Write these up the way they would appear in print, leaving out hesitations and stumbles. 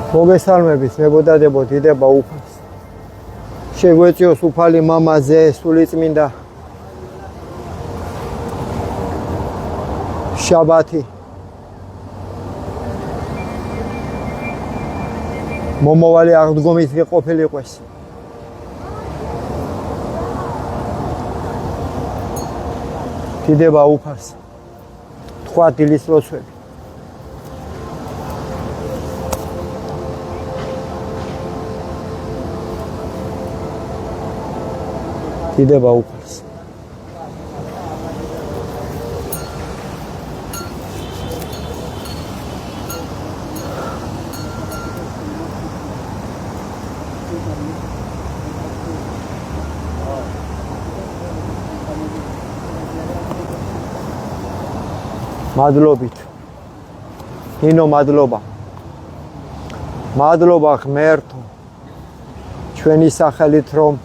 მოგესალმებით, მებოდადებო, დიდება უფალს. შეგვეწიოს უფალი მამაზე, სულიწმინდა შაბათი. მომავალი აღდგომით ყოფილიყვეს. დიდება უფალს. თქვა დილის ლოცვები. დიდება უფალს. მადლობით. ინო მადლობა. მადლობა ღმერთო. ჩვენი სახელით რომ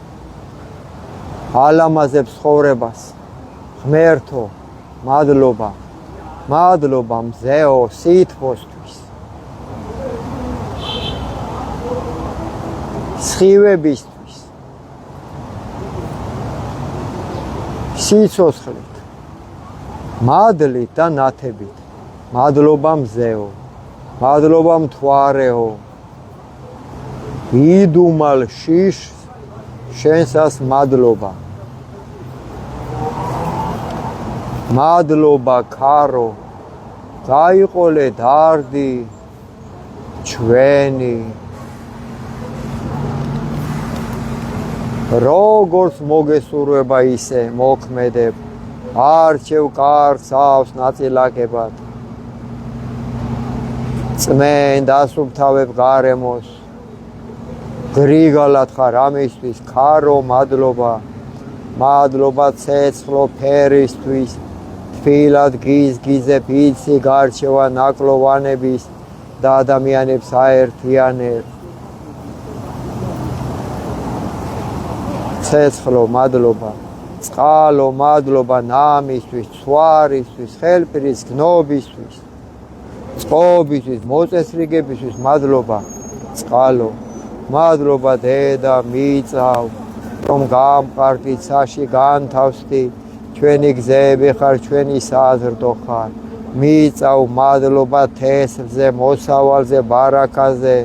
ალამაზებს ცხოვრებას. ღმერთო, მადლობა. მადლობა მზეო სითბოსთვის. სხივებისთვის. სიცოცხლით. მადლით და ნათებით. მადლობა მზეო. მადლობა მთვარეო. იდუმალ შიშს შენსას მადლობა. მადლობა ქარო. გაიყოლე დარდი ჩვენი. როგორც მოგესურვება ისე მოქმედებ. არჩევ კარგსავს ნაწილაკებად. წმენ დასუფთავებ გარემოს. გრიგალად ხარ ამისთვის ქარო მადლობა. მადლობა ცეცხლო ფერისთვის. თბილად გიზგიზებ იცი გარჩევა ნაკლოვანების და ადამიანებს აერთიანებ. ცეცხლო მადლობა. წყალო მადლობა ნამისთვის, ცვარისთვის, ხელფრის გნობისთვის, წყობისთვის, მოწესრიგებისთვის მადლობა. წყალო მადლობა დედა მიწავ რომ გამყარდი ცაში განთავსდი ჩვენი გზები ხარ ჩვენი საზრდო ხარ. მიწავ მადლობა თესლზე მოსავალზე ბარაქაზე.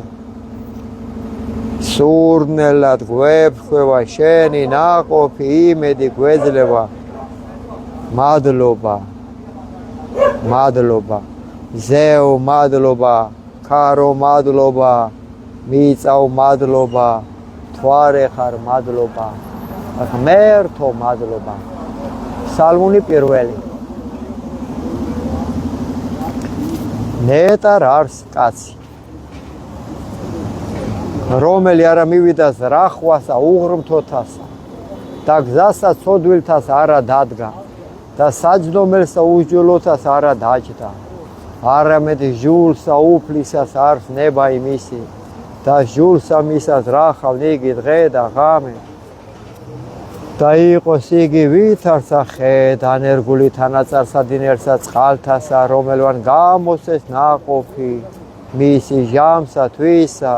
სურნელად გვეფხვევა შენი ნაყოფი იმედი გვეძლევა. მადლობა. მადლობა. ზეო მადლობა. ქარო მადლობა. მიწავ მადლობა. თვარე ხარ მადლობა. ღმერთო მადლობა. სალმუნი პირველი. ნეტარ არს კაცი რომელი არა მივიდა ზრახვასა უღრმთოთასა და გზასა ცოდვილთას არა დადგა და საჯდომელსა უჯოლოთას არა დაჯდა. არამედ ჟულსა უფლისას არს ნება იმისი და ჟულსა მისას რახავ ნიგი დღე და ღამე და იყოს იგი ვითარცა ხე დანერგული თანაწარსა დინერსა წყალთასა რომელვან გამოსეს ნაყოფი მისი ჟამსა თვისა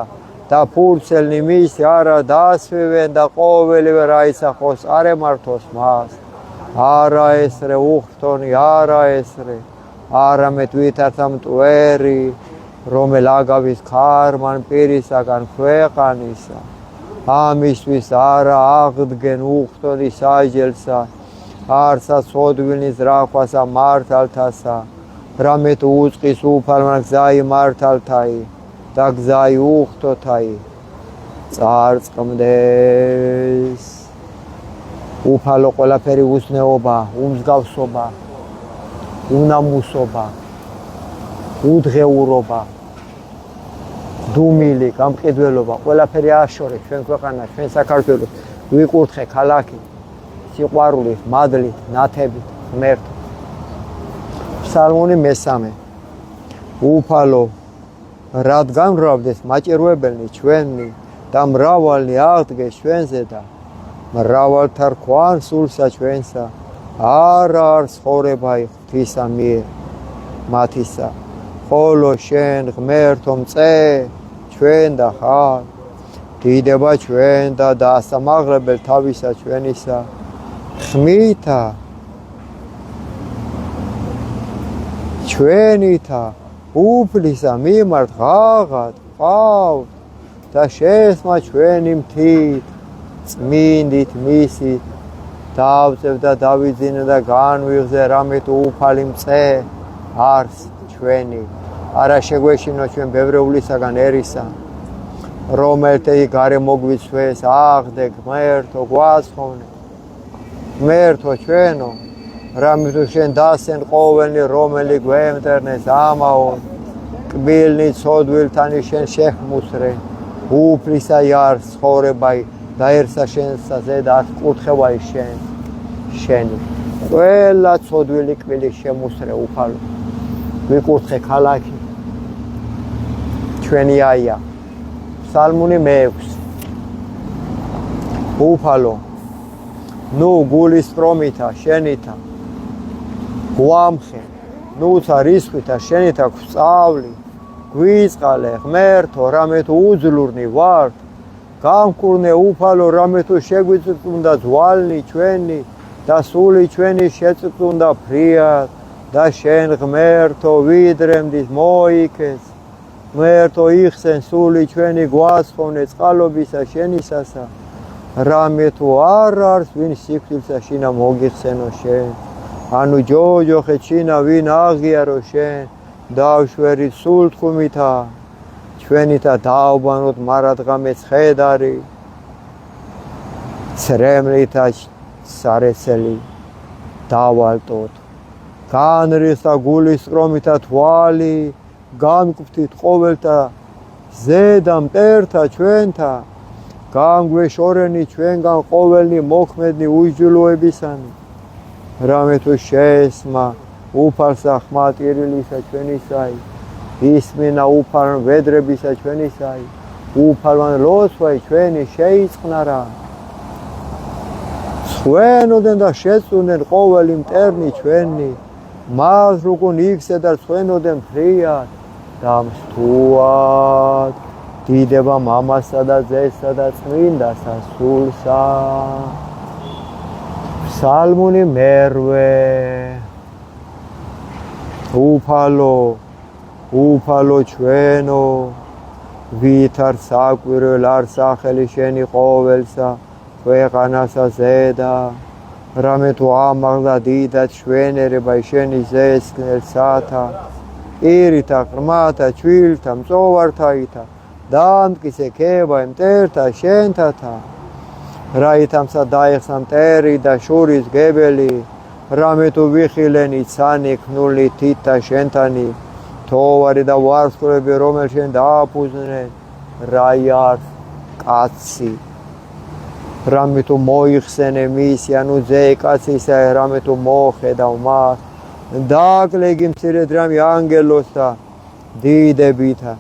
და ფურცელნი მისი არა დასვევენ და ყოველივე რა ისახოს არ ემართოს მას. არა ესრე უხრთონი არა ესრე არამედ ვითარცა მტვერი რომელ აგავის ქარმან პირისაგან ქვეყანისა. ამისთვის არა აღდგენ უხრთონი საჯელსა არცა ცოდვილის რახვასა მართალთასა რამეთ უწყის უფალმა გზაი მართალთაი და გზაი უხრთოთაი წარწყმდეს. უფალო ყველაფერი უსნეობა, უმსგავსობა, უნამუსობა, უდღეურობა, დუმილი, გამყიდველობა, ყველაფერი აშორეთ ჩვენ ქვეყანას, ჩვენ საქართველოს. ვიკურთხე ქალაქი სიყვარულით, მადლით, ნათებით, ღმერთო. ფსალმუნი მესამე. უფალო რადგან მრავლდეს მაჭირვებელნი ჩვენი და მრავალი აღდგეს ჩვენზე და მრავალთა რქვან სულსა ჩვენსა არა არ ცხოვრება ღვთისა მიერ მათისა. ხოლო შენ ღმერთო მწე ჩვენ და ხარ დიდება ჩვენ და დასამაღლებელ თავისა ჩვენისა ხმითა ჩვენითა უფლისა მიმართ ღაღად ყავთ და შესმა ჩვენი მთით წმინდით მისით დავწევ და დავიძინე და განვიღზე რამე თუ უფალი მწყე არს ჩვენი არა შეგვეშინო ჩვენ ბევრეულისაგან ერისა რომელთი გარე მოგვიცვეს აღდე ღმერთო გვაცხოვნე ღმერთო ჩვენო რამე თუ შენ დასენ ყოველი რომელი გვემტერნეს ამაო კბილნი ცოდვილთანი შენ შეხმუსრე უფლისა იარს ცხოვრებაი და ერთსა შენსა ზედა კურთხევაი შენი ყველა ცოდვილი კბილი შემუსრე უფალო ვიკურთხე ქალაქი ჩვენი აია ფსალმუნი მე-6 უფალო ნუ გულის სტრომითა შენითა გვამხე ნუცა რისხვითა შენითა გვსწავლი გვიწყალე ღმერთო რამე თუ უძლურნი ვართ გამკურნე უფალო რამე თუ შეგვიწუნდა ძვალნი ჩვენი და სული ჩვენი შეწუნდა ფრიად და შენ ღმერთო ვიდრემდის მოიქეს ღმერთო იხსენ სული ჩვენი გვაცხოვნე წყალობისა შენისასა რამე თუ არ არის ვინ სიკვდილსა შინა მოგიხსენო შენ ანუ ჯოჯოხე ჩინა ვინ აღიარო შენ დავშვერით სულ თქუმითა ჩვენითა დააბანოთ მარადღამე ცხედარი ცრემლითა სარეცელი დავალტოთ განრისა გულის სტრომითა თვალი განკვთით ყოველთა ზედა მტერთა ჩვენთა განგვეშორენი ჩვენგან ყოველი მოქმედნი უსჯულოებისანი რამე თუ შესმა უფალსა ხმა ტირილისა ჩვენისაი ისმინა უფალ ვედრებისა ჩვენისაი უფალვან ლოცვაი ჩვენი შეიწყნარა ხვენოდენ და შეწუნდნენ ყოველი მტერნი ჩვენი მას როგორ იქცე და ხვენოდენ ფრიად და მსთუად დიდება მამასა და ძესა და წმინდასა სულსა ფსალმუნი მე-8 უფალო ჩვენო ვით არ საკვირველ არ სახელი შენი ყოველსა ქვეყანასა ზედა რამე თუ ამაღლა დიდად შვენერება შენი ზესკნელსათა ირითა ღრმათა ჩვილთა მწოვართაითა დამტკიცე ქება მტერთა შენთათა რაითამსა დაიხსნა მტერი და შურის გებელი რამე თუ ვიხილენი ცანი ქნული თითა შენთანი თოვარი და ვარსკვლები რომელ შენ დააფუძნე რაიარს კაცი რამე თუ მოიხსენე მისი ანუ ძე კაცისა რამე თუ მოხედავ მას დაკლეგი მცირედ რამე ანგელოსთა დიდებითა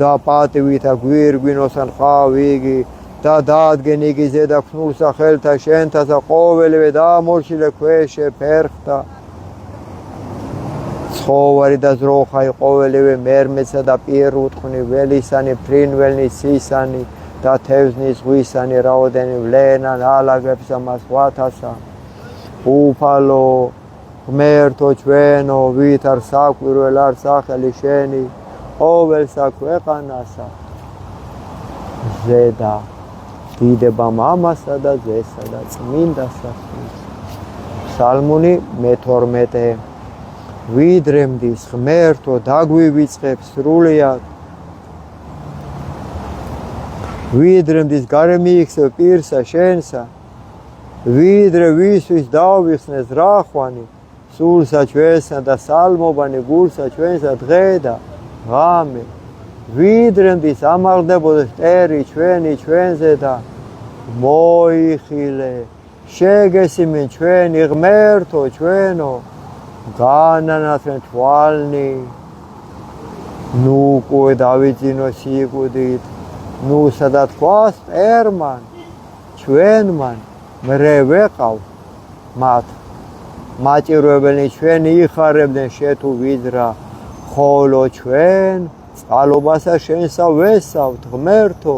და პატივითა გვირგვინოსან ხავიგი და დაადგენ იგი ზედა ქნულსა ხელთა შენთასა ყოველივე დამორჩილე ქვეშე ფერხთა ცხოვარი და ზროხაი ყოველივე მერმეცსა და პირუტყვნი ველისანი ფრინველნი სისანი და თევზნის ზღვისანი რაოდენი ვლენან ალაგებსა მას ვათასა უფალო ღმერთო ჩვენო ვით არ საკვირველ არ სახელი შენი ყოველსა ქვეყანასა ზედა დიდება მამასა და ძესა და წმინდასა ფსალმუნი მე-12 ვიდრემდის ღმერთო დაგვივიწყებ სრულიად ვიდრემდის გარე მიიქცევ პირსა შენსა ვიდრე ვისთვის დავიხსნეს რახვანი სულსა ჩვენსა და სალმობანი გულსა ჩვენსა დღე და ღამე ვიდრემდის ამაღლდებოდეს მტერი ჩვენი ჩვენზე და მოიხილე შეგესიმენ ჩვენი ღმერთო ჩვენო განანათლენ თვალნი ნუ უკვე დავიძინო სიკვდით ნუ სადა თქვას მტერმან ჩვენმან მრე ვეყავ მათ მაჭირვებელნი ჩვენი იხარებდნენ შე თუ ვიძრა ხოლო ჩვენ წყალობასა შენსა ვესავთ ღმერთო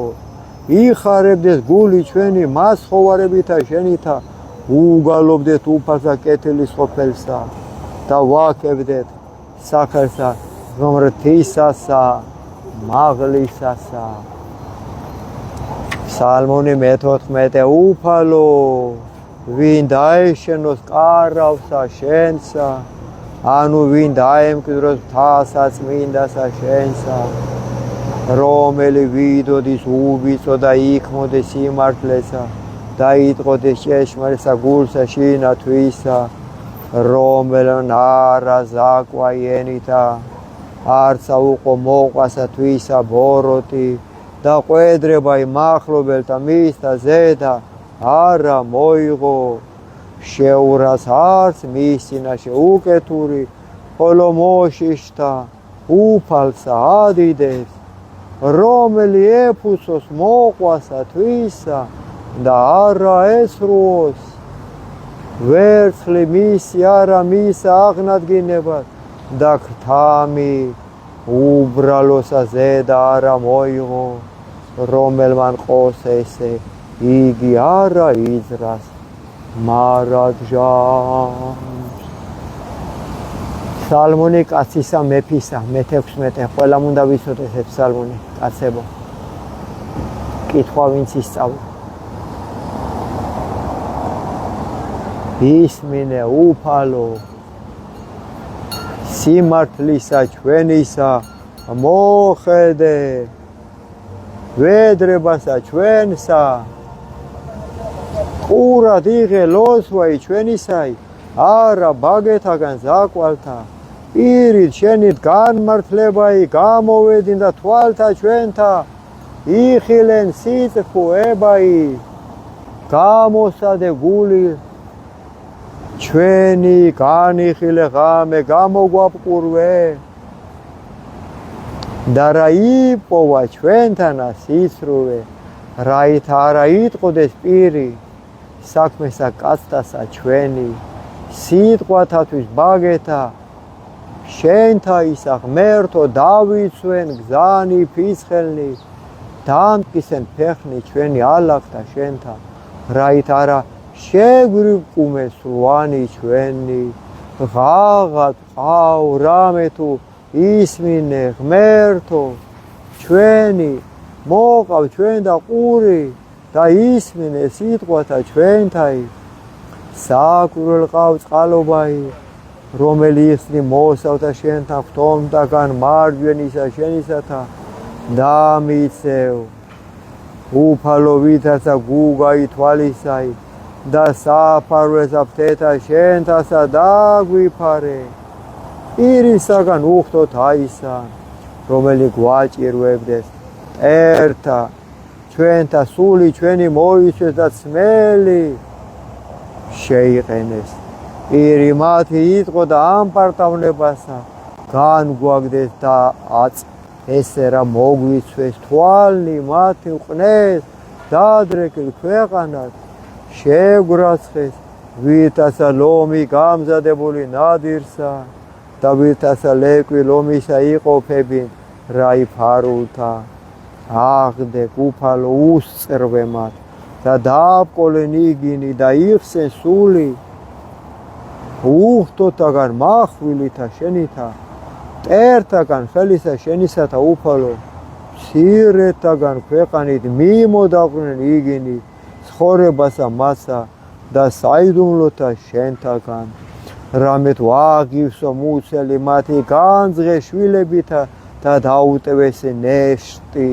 იხარებდეს გული ჩვენი მას ხოვარებითა შენითა უგალობდეთ უფალსა კეთილის ყოფილსა და ვაკებდეთ სახელსა ღმრთისასა მაღლისასა. Psalmoni მე-14 უფალო ვინ დაეშენოს კარავსა შენსა ანუ ვინ დაემკვიდროს მთასა წმინდასა შენსა რომელი ვიდოდის უბიცო და იქმოდეს სიმართლესა და იტყოდეს ჭეშმარიტსა გულსა შინათვისა რომელმ არა ზაკვა ენითა არცა უყო მოყვასა თვისა ბოროტი და ყვედრება იმახლობელთა მისთა ზედა არა მოიღო შეურას არც მის წინაშე უკეთური ხოლო მოშიშთა უფალსა ადიდეს რომელი ეფუსოს მოყვასა თვისა და არა ესრუოს ვერცხლი მისი არა მისა აღნადგინებად და ქრთამი უბრალოსა ზედა არა მოიღო რომელმან ყოს ესე იგი არა იძრას მარადჟამს. Psalmoni კაცისა მეფისა მე-16 ყველამ უნდა ვიცოდეთ ეს psalmoni კაცებო კითხვა ვინც ისწავლა ისმინე უფალო სიმართლისა ჩვენისა მოხედე ვედრებასა ჩვენსა ყურად იღე ლოცვაი ჩვენისაი არა ბაგეთაგან ზაკვალთა პირით შენით განმართლებაი გამოვედინ და თვალთა ჩვენთა იხილენ სიტყვებაი გამოსადე გული ჩვენი განიხილე ღამე გამოგვაპყურვე და რა იპოვა ჩვენთანა სისრუვე რაით არა იტყოდეს პირი საქმესა კაცთასა ჩვენი სიტყვათათვის ბაგეთა შენთა ისა ღმერთო დავიცვენ გზანი ფიცხელნი დამტკისენ ფეხნი ჩვენი ალაგთა შენთა რაით არა შეგვირყუმე სულვანი ჩვენი ღაღად ყავ რამე თუ ისმინე ღმერთო ჩვენი მოყავ ჩვენ და ყური და ისმინე სიტყვათა ჩვენთაი საკვირველ ყავ წყალობაი რომელი იხსნი მოსავთა შენთა ხთომთაგან მარჯვენისა შენისათა დამიცევ უფალო ვითარცა გუგაი თვალისაი და საფარველსა ფთეთა შენთასა დაგვიფარე პირისაგან უხდოთ აისა რომელი გვაჭირვებდეს ერთა ჩვენთა სული ჩვენი მოიცეს და წმელი შეიყენეს პირი მათი იტყო და ამ პარტავნებასა განგვაგდეს და აწ ესე რა მოგვიცვეს თვალნი მათი უყნეს დადრეკილ ქვეყანად შეგვრაცხეს ვითასა ლომი გამზადებული ნადირსა და ვითასა ლეკვი ლომისა იყოფებინ რაი ფარულთა აღდე უფალო უსწრვე მათ და დააბყოლენ იგინი და იხსენ სული უხდოთაგან მახვილითა შენითა მტერთაგან ხელისა შენისათა უფალო მცირეთაგან ქვეყანით მიმოდაყრნენ იგინი ცხოვრებასა მასა და საიდუმლოთა შენთაგან რამეთ ვაღივსო მუცელი მათი განძღე შვილებითა და დაუტევესე ნეშტი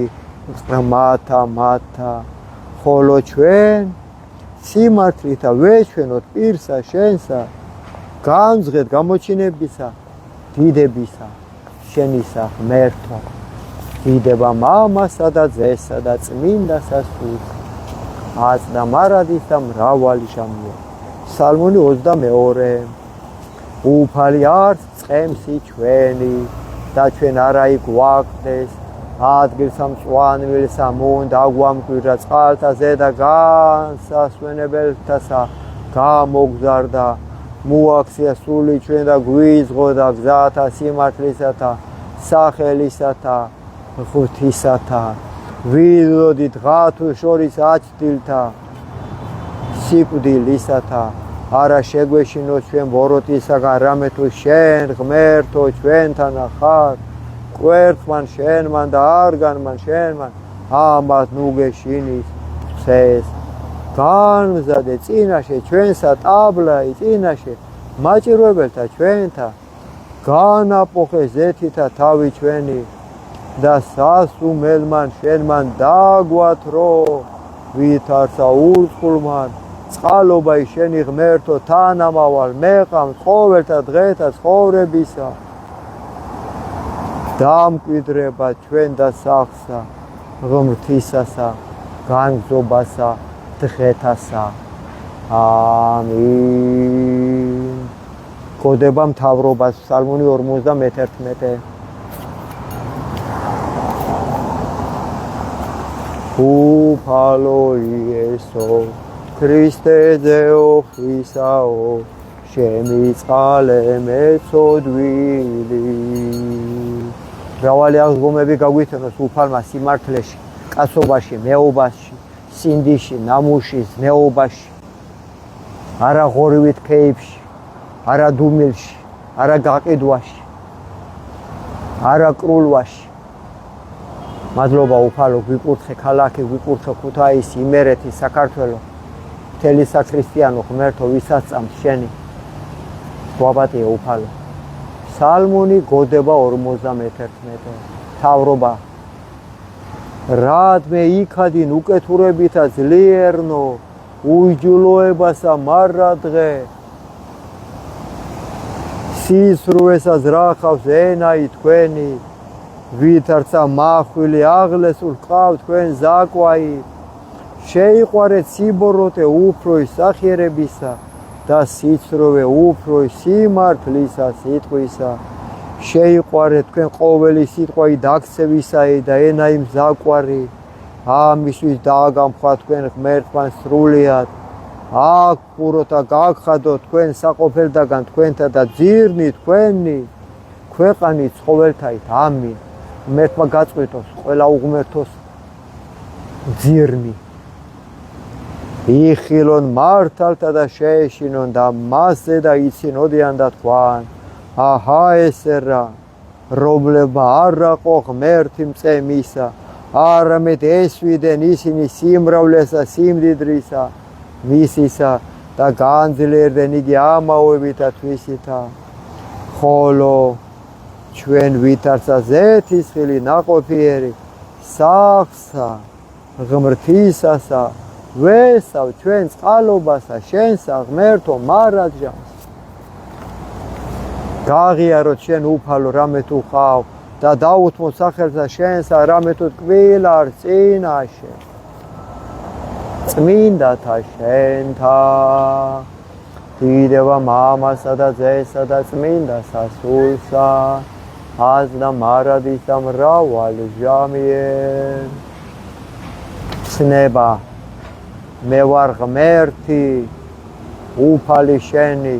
მათა ხოლო ჩვენ სიმართლითა ვეჩვენოთ პირსა შენსა განძღეთ გამოჩინებისა დიდებისა შენისა ღმერთო დიდება მამასა და ძესა და წმინდასა სულს აწდა მარადის და მრავალი ჟამია. Psalmoni 22 უფალი არც წყემსი ჩვენი და ჩვენ არა იგვაყდეს ადგილსა მწვანვილსა მუნდა აგვამკვირდა წყალთა ზედა განსასვენებელთასა გამოგზარდა მოაქცია სული ჩვენ და გვიზღოდა გზათა სიმართლისათა სახელისათა ღვთისათა ვიდოდი დღა თუ შორის აჩდილთა სიკვდილისათა არა შეგვეშინო ჩვენ ბოროტისაგან რამე თუ შენ ღმერთო ჩვენთან ხარ კვერცხმან შენმან და არგანმან შენმან ამათ ნუ გეშინის წეს განმზადე წინაშე ჩვენსა ტაბლაი წინაშე მაჭირვებელთა ჩვენთა განაპოხე ზეთითა თავი ჩვენი და სასუმელმან შენმან დაგვათრო ვითარცა ურწყულმან წყალობაი შენი ღმერთო თანამავალ მეყამ ყოველთა დღეთა ცხოვრებისა დამკვიდრება ჩვენ და სახსა ღმრთისასა განგზობასა დღეთასა ამინ გოდება მთავრობას სალმონი 51 უფალო იესო ქრისტე ზეოხისაო შემიწყალე მეწოდვილი მრავალი აღდგომები გაგვითნოს უფალმა სიმართლეში კაცობაში მეობაში სინდიში ნამუში ზნეობაში არა ღორივით ქეიფში არა დუმილში არა გაყიდვაში არა კრულვაში მადლობა უფალო გვიკურთხე ქალაქი გვიკურთხე ქუთაისი იმერეთი საქართველო მთელი საქრისტიანო ღმერთო ვისაც წამს შენი გვაბატია უფალო სალმონი გოდება 51 თავრობა რადმე იქადინ უკეთურებითა ძლიერნო უჯულოებასა მარადღე სისრუესა ზრახავს ენაი თქვენი ვითარცა მახვილი აღლესულ ყავ თქვენ ზაკვაი შეიყვარეთ სიბოროტე უფროი სახიერებისა და სიცრუე უფროი სიმართლისა სიტყვისა შეიყვარეთ თქვენ ყოველი სიტყვაი დაქცევისაი და ენაი მზაკვარი ამისთვის დააგამხვა თქვენ ღმერთთან სრულიად აკუროთ და გაგხადოთ თქვენ საყოფელდაგან თქვენთა და ძირნი თქვენი ქვეყანი ცხოველთაით ამინ ღმერთმა გაწყვიტოს ყველა უღმერთოს ძირნი იხილონ მართალთა და შეეშინონ და მასზე და იცინოდიან და თქვან აჰა ესე რა რომლებმა არ აყო ღმერთი მწემისა არამედ ესვიდენ ისინი სიმრავლესა სიმდიდრისა მისისა და განძლიერდნენ იგი ამაოებითა თვისითა ხოლო ჩვენ ვითარცა ზეთისხილი ნაყოფიერი სახსა ღმრთისასა ვესავ ჩვენ წყალობასა შენსა ღმერთო მარადჟამს გაღიაროთ შენ უფალო რამე თუ ხავ და დაუთმო სახელსა შენსა რამე თუ ტკბილარ წინაშე წმინდათა შენთა დიდება მამასა და ძესა და წმინდა სასულსა აზ და მარადისა მრავალ ჟამიერ ცნება მე ვარ ღმერთი უფალი შენი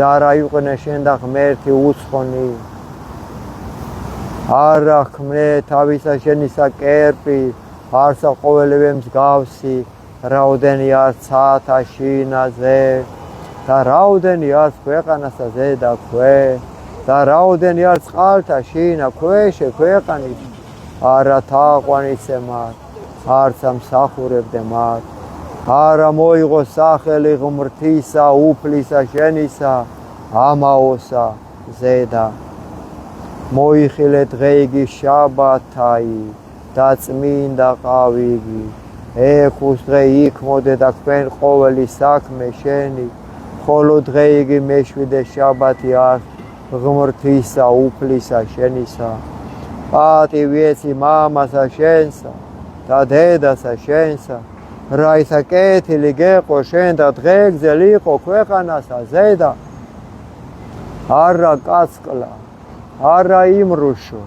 და რა იყვნენ შენ და ღმერთი უცხონი არა ქმნე თავისა შენისა კერპი არსა ყოველივე მსგავსი რაოდენი არის ცათა შინაზე და რაოდენი არის ქვეყანასა ზედა ქვე და რაოდენი არის წყალთა შინა ქვეშე ქვეყანით არა თაყვანიცე მათ არცა მსახურებდე მათ არა მოიღო სახელი ღმრთისა უფლისა შენისა ამაოსა ზედა მოიხილე დღე იგი შაბათაი და წმინდა ყავიგი ეხუს დღე იქმოდე და თქვენ ყოველი საქმე შენი ხოლო დღე იგი მეშვიდე შაბათი არის ღმრთისა უფლისა შენისა პატივი ეცი მამასა შენსა და დედასა შენსა რა ისა კეთილი გეყო შენ და დღე გზელიყო ქვეყანასა ზედა არა კაცკლა არა იმრუშო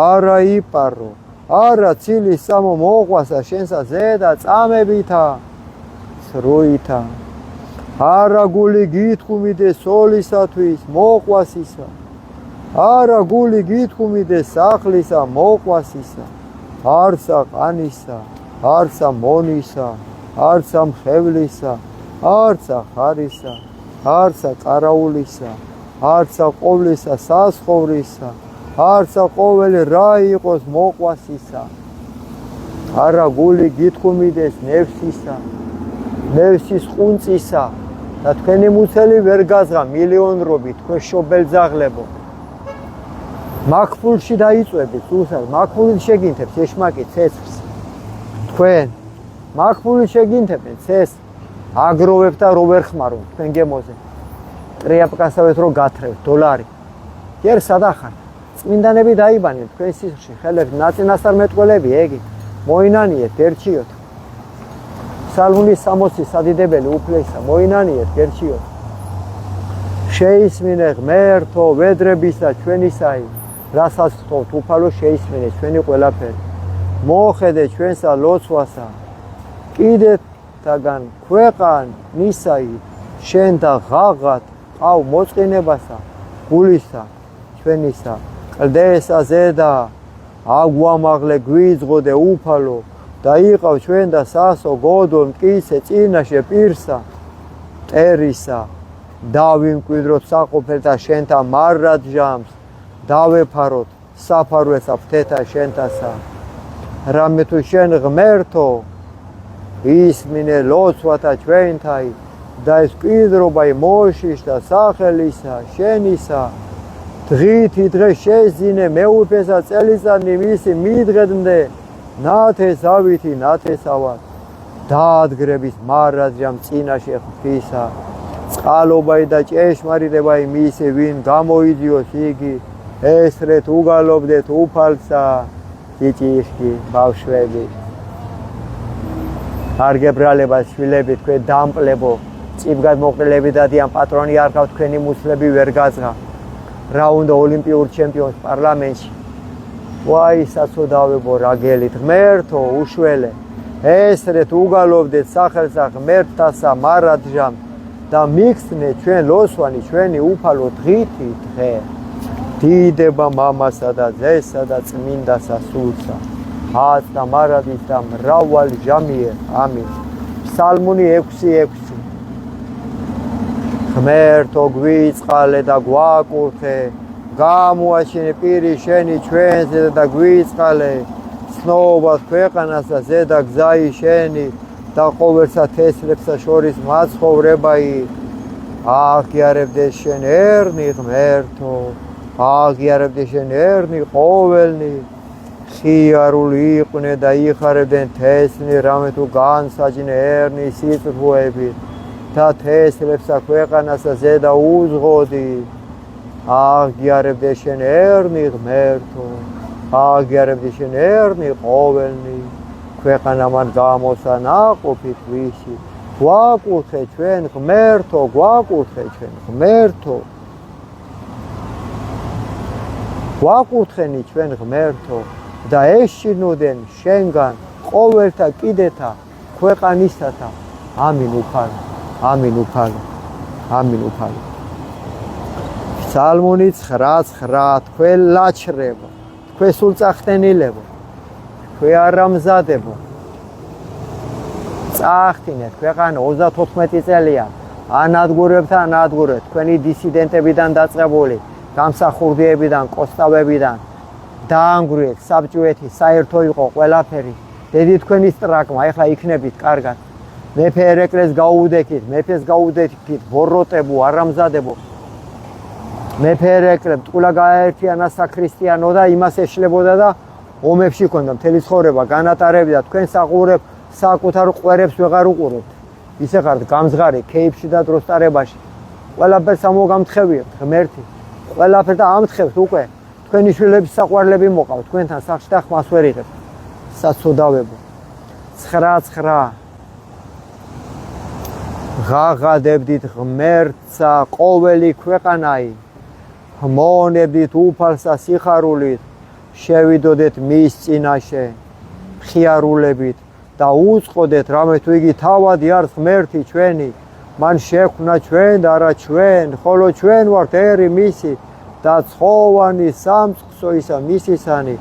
არა იპარო არა ცილის სამო მოყვასა შენსა ზედა წამებითა სრუითა არა გული გითქმიდე სოლისათვის მოყვასისა არა გული გითქმიდეს სახლისა მოყვასისა, არცა ყანისა, არცა მონისა, არცა მხევლისა, არცა ხარისა, არცა ყარაულისა, არცა ყოვლისა სასხოვრისა, არცა ყოველი რა იყოს მოყვასისა. არა გული გითქმიდეს ნევსისა, ნევსის ყუნწისა და თქვენი მუცელი ვერ გაზღა მილიონრობით თქვენ შობელძაღლებო. მაქფულში დაიწვებით სულსაც, მაქფულით შეგინთებს ეშმაკი ცეცხლს. თქვენ მაქფულით შეგინთებენ ცეს აგროვებ და რო ვერ ხმარობ თქვენ გემოზე. ტრიაპკასავეთ რო გათრევთ დოლარი. ჯერ სადახარ წმინდანები დაიბანეთ თქვენ სისხლში, ხელებს ნაწინასწარმეტყველები ეგი მოინანიეთ ერჩიოთ. ფსალმუნის 60 სადიდებელი უფლისა მოინანიეთ ერჩიოთ. შეისმინე ღმერთო ვედრებისა ჩვენისაი, რასაც ვთხოვთ უფალო შეისმინე ჩვენი ყველაფერი. მოხედე ჩვენსა ლოცვასა, კიდეთაგან ქვეყანისაი, შენ და ღაღად ყავ მოწყინებასა, გულისა ჩვენისა, კლდესა ზედა, აგვამაღლე გვიძღოდე უფალო და იყავ ჩვენ და სასო გოდო მტკიცე წინაშე პირსა, მტერისა, დავიმკვიდროთ საყოფელთა შენთა მარადჟამს, დავეფაროთ საფარვესა ფრთეთა შენთასა. რამე თუ შენ ღმერთო ისმინე ლოცვათა ჩვენთაი და ეს მკვიდრობა მოშიშთა სახელისა შენისა. დღითი დღე შეზინე მეუფესა წელიწადნი მისი მიდღედნდე ნათესავითი ნათესავად დაადგრების მარადჟამ წინაშე ღვთისა. წყალობაი და ჭეშმარიტებაი მისი ვინ გამოიძიოს იგი, ესრეთ უგალობდეთ უფალსა ჭიჭიშკი ბავშვები. არგებრალება შვილები თქვენ დამპლებო, წიბგად მოყრილები დადიან პატრონი არ გაქვთ თქვენი მუცლები ვერ გაზღა. რა უნდა ოლიმპიურ ჩემპიონს პარლამენტში. ვაი საცოდავებო რა გელით ღმერთო უშველე, ესრეთ უგალობდეთ სახელსა ღმერთთასა მარადჟამ და მიხსნე ჩვენ ლოცვანი ჩვენი უფალო დღითი დღე. დიდება მამასა და ძესა და წმინდასა სულსა, აც და მარადის და მრავალი ჟამიერ. ამინ. ფსალმუნი 6:6. ღმერთო გვიწყალე და გვაკურთხე, გამოაჩინე პირი შენი ჩვენზე და გვიწყალე, ცნობას ქვეყანასა ზედა გზայի შენი და ყოველსა თესლებსა შორის მაცხოვრებაი. აღიარებდე შენ ერნი ღმერთო, აღიარებდე შენ ერნი ყოველნი. ხიარული იყვნენ და იხარებდნენ თესლი, რამე თუ განსაჯნე ერნი სიწრუებით და თესლებსა ქვეყანასა ზედა უძღოდი. აღიარებდე შენ ერნი ღმერთო, აღიარებდე შენ ერნი ყოველნი. ქვეყანა მან გამოსა ნაყოფით ვისი. გვაკურთხე ჩვენ ღმერთო, გვაკურთხე ჩვენ ღმერთო. გვაკურთხენი ჩვენ ღმერთო და ეშინოდენ შენგან ყოველთა კიდეთა ქვეყანისათა. ამინ უფალო, ამინ უფალო, ამინ უფალო. ფსალმუნი 9:9 თქვენ ლაჩრებო, თქვენ სულ წახტენილებო, თქვენ არამზადებო. წახტინეთ ქვეყანა 34 წელია ანადგურებთან ანადგურეთ თქვენი დისიდენტებიდან დაწყებული გამსახურდიებიდან, კოსტავებიდან დაანგრიეთ საბჭოეთი, საერთო იყო ყველაფერი. დედი თქვენი სტრაგმა, ეხლა იქნებით კარგად. მეფე ერეკლეს გაუდექით, მეფეს გაუდექით, ბოროტებო, არამზადებო. მეფე ერეკლე მტყულა გააერთიანა საქრისტიანო და იმას ეშლებოდა და ომებში ქონდა მთელი ცხოვრება განატარებდა. თქვენ საყურებ საკუთარ ყვერებს ვეღარ უყურებთ. ისე ხართ გამზღარი ქეიფში და დროსტარებაში. ყველაფერს ამოგამთხევიეთ ღმერთი. ყველაფერს და ამთხევთ უკვე. თქვენი შვილების საყვარლები მოყავთ თქვენთან სახში და ხმას ვერ იღებთ. საცოდავებო. 9:9 ღაღადებდით ღმერთსა ყოველი ქვეყანაი, ჰმონებდით უფალსა სიხარულით, შევიდოდეთ მის წინაშე მხიარულებით და უწყოდეთ რამე თუ იგი თავადი არის ღმერთი ჩვენი, მან შექმნა ჩვენ და არა ჩვენ, ხოლო ჩვენ ვართ ერი მისი და ცხოვანი სამწყსო ისა მისისანი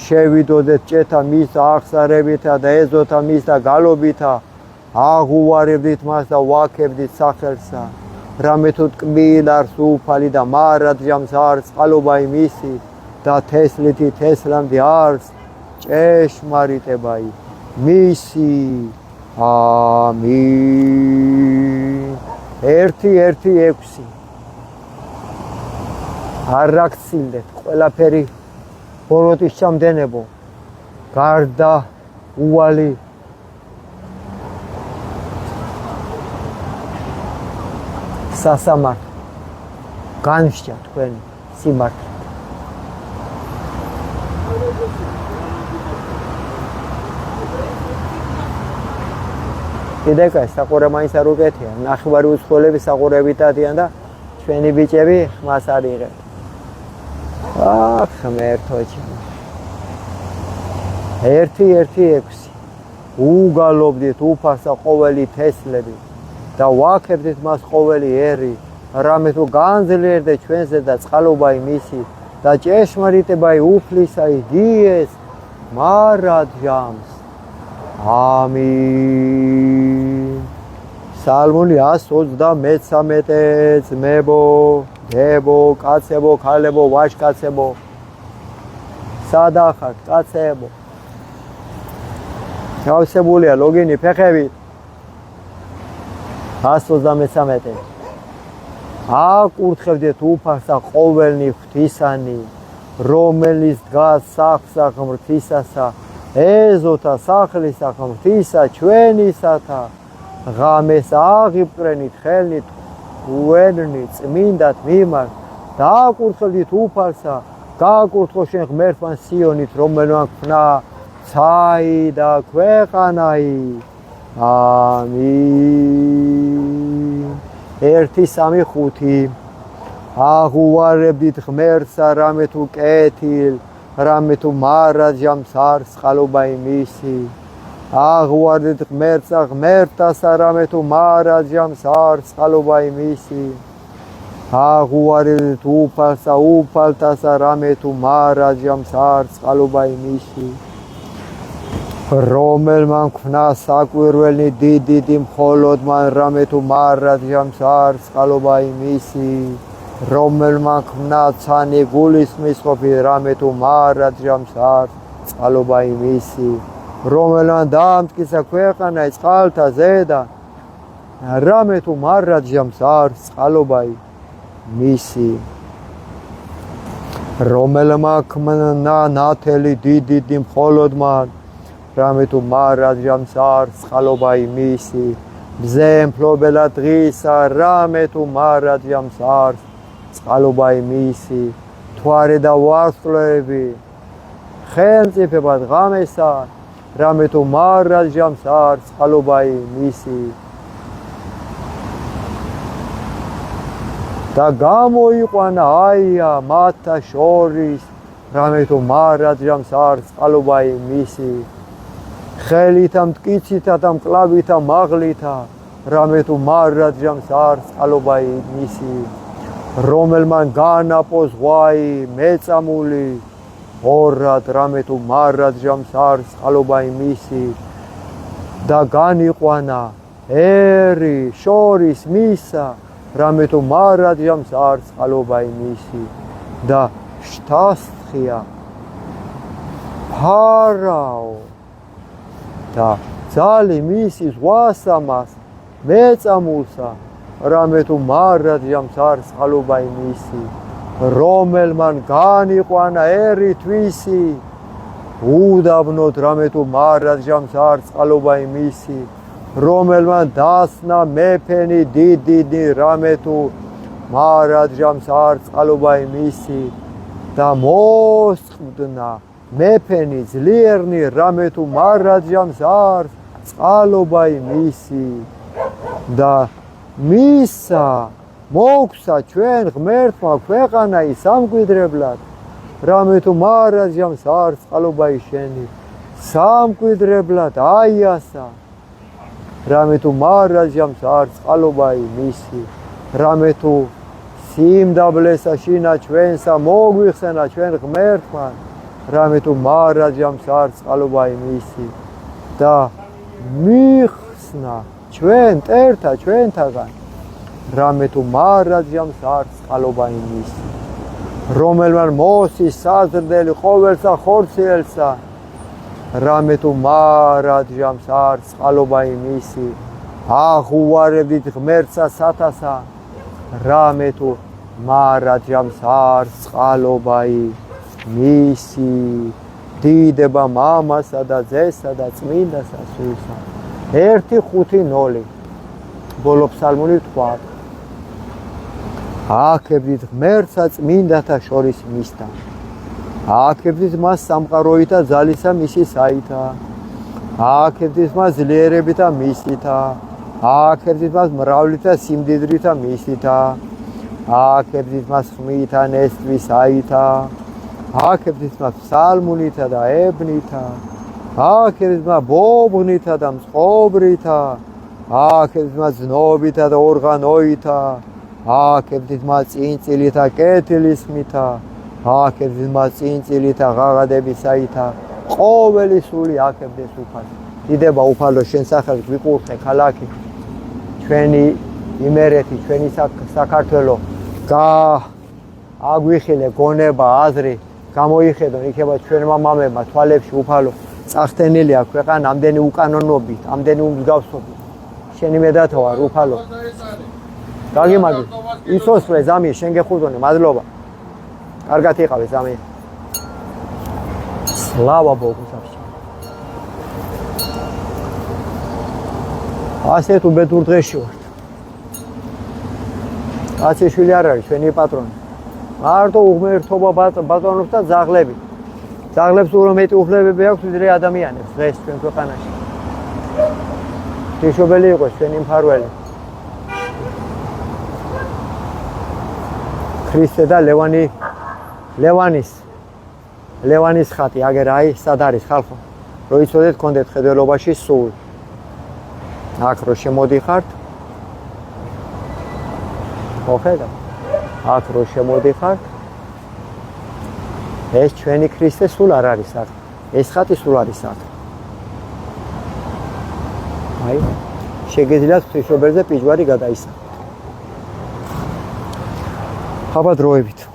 შევიდოდეთ ჭეთა მის აღსარებითა და ეზოთა მის და გალობითა აღუვარებდით მას და ვაქებდით სახელსა რამე თუ ტკბილარს უფალი და მარადჟამს არს წყალობა იმისი და თესლითი თესლამდე არს ჭეშმარიტება მისი ამინ 1-1-6 არ რაქცილდეთ ყველაფერი ბოროტის ჩამდენებო გარდა უვალი სასამართლო განსჯა თქვენი სიმართლე კიდეკა საყურე მაინც არ უკეთია ნახევარი უცხოელები საყურებით დადიან და ჩვენი ბიჭები ხმას არ იღებენ ღმერთოჩი 1-1-6 უგალობდით უფასა ყოველი თესლები და ვაქებდით მას ყოველი ერი რამე თუ განძლიერდა ჩვენზე და წყალობა იმისი და ჭეშმარიტება უფლისა იგიეს მარადჟამს ამინ სალმონი 133 ძმებო დებო კაცებო ქალებო ვაჟკაცებო სადახართ კაცებო გავსებულია ლოგინი ფეხებით 133 აკურთხებდეთ უფასა ყოველნი ღვთისანი რომელიც დგას სახლსა ღმრთისასა ეზოთა სახლისა ღმრთისა ჩვენისათა ღამეს აღიბრენით ხელნით უენნი წმინდათ მიმართ და აკურთხებდით უფალსა გააკურთხო შენ ღმერთმა სიონით რომელმან ქნა ცაი და ქვეყანაი ამინ 1-3-5 აღუვარებდით ღმერთსა რამე თუ კეთილ რამე თუ მარადჟამს არს წყალობა იმისი აღუვარდით ღმერთსა ღმერთასა რამე თუ მარადჟამს არს წყალობა იმისი აღუვარდით უფალსა უფალთასა რამე თუ მარადჟამს არს წყალობა იმისი რომელმან ქნა საკვირველნი დიდი მხოლოდ მან რამე თუ მარადჟამს არს წყალობა იმისი რომელმან ქნა ცანი გულისხმის ყოფი რამე თუ მარადჟამს არს წყალობა იმისი რომელმან დაამტკიცა ქვეყანა წყალთა ზედა რამე თუ მარადჟამს არს წყალობა იმისი რომელმა ქნა ნათელი დიდი მხოლოდ მან რამე თუ მარადჟამს არს წყალობა იმისი მზე მფლობელა დღისა რამე თუ მარადჟამს არს წყალობა იმისი თვარე და ვარსკვლავები ხელმწიფებად ღამესა რამე თუ მარადჟამს არს წყალობა იმისი და გამოიყვანა აია მათთა შორის რამე თუ მარადჟამს არს წყალობა იმისი ხელითა მტკიცითა და მკლავითა მაღლითა რამე თუ მარადჟამს არს წყალობა იმისი რომელმან განაპო ზღვაი მეწამული ორად რამე თუ მარადჟამს არს წყალობა იმისი და განიყვანა ერი შორის მისა რამე თუ მარადჟამს არს წყალობა იმისი და შთასთხია ფარაო და ძალი მისი ზღვასამას მეწამულსა რამე თუ მარადჟამს არს წყალობა იმისი რომელმან განიყვანა ერი თვისი უდაბნოდ რამე თუ მარადჟამს არს წყალობა იმისი რომელმან დასნა მეფენი დიდი რამე თუ მარადჟამს არს წყალობა იმისი და მოსწყდნა მეფენი ძლიერნი რამე თუ მარადჟამს არს წყალობა იმისი და მისა მოგვსა ჩვენ ღმერთმა ქვეყანა სამკვიდრებლად რამე თუ მარადჟამს არს წყალობა შენი სამკვიდრებლად აიასა რამე თუ მარადჟამს არს წყალობა მისი რამე თუ სიმდაბლესა შინა ჩვენსა მოგვიხსენა ჩვენ ღმერთმა რამე თუ მარადჟამს არ წყალობა იმისი და მიხსნა ჩვენ მტერთა ჩვენთაგან რამე თუ მარადჟამს არ წყალობა იმისი რომელმა მოსის საზრდელი ყოველსა ხორციელსა რამე თუ მარადჟამს არ წყალობა იმისი აღუვარებდით ღმერთსა სათასა რამე თუ მარადჟამს არ წყალობა იმისი დიდება მამასა და ძესა და წმინდასა სულსა 1:5-0 ბოლო ფსალმუნი თქვა აკებდით ღმერთსა წმინდათა შორის მისთა აკებდით მას სამყაროითა ძალისა მისი საითა აკებდით მას ძლიერებითა მისითა აკებდით მას მრავლითა სიმდიდრითა მისითა აკებდით მას ხმითა ნესტვის აითა აკებდით მას ფსალმუნითა და ებნითა აკებდით მას ბობღნითა და მწყობრითა აკებდით მას ზნობითა და ორღანოითა აკებდით მას წინწილითა კეთილის ხმითა აკებდით მას წინწილითა ღაღადებისაითა ყოველი სული აკებდეს უფალს დიდება უფალო შენ სახელს ვიყურხე ქალაქი ჩვენი იმერეთი ჩვენი საქართველო აგვიხილე გონება აზრი გამოიხედონ იქება ჩვენმა მამებმა თვალებში უფალო წახდენილი აქვს ქვეყანა ამდენი უკანონობით ამდენი უმსგავსობით შენი მედათა ვარ უფალო გაგიმაგრი ისოსლე ზამი შენ გეხურდონე მადლობა კარგად იყავე ზამი სლავა ბოგუს ასეთ უბედურ დღეში ვართ კაცი შვილი არ არის ჩვენი პატრონი მარტო უღმერთობა ბატონობს და ძაღლები ძაღლებს უფრო მეტი უფლებები აქვს ვიდრე ადამიანებს დღეს ჩვენ ქვეყანაში ღვთისმშობელი იყოს ჩვენი მფარველი ქრისტე და ლევანის ხატი აგერ აი სად არის ხალხო რო იცოდეთ გქონდეთ ხედველობაში სულ აქ რო შემოდიხართ მოხედავ აქ რო შემოდიხართ ეს ჩვენი ქრისტე სულ არ არის აქ ეს ხატი სულ არის აქ აი შეგეძლოთ ღვთისმშობელზე პიჯვარი გადაისახოთ ხაბად დროებით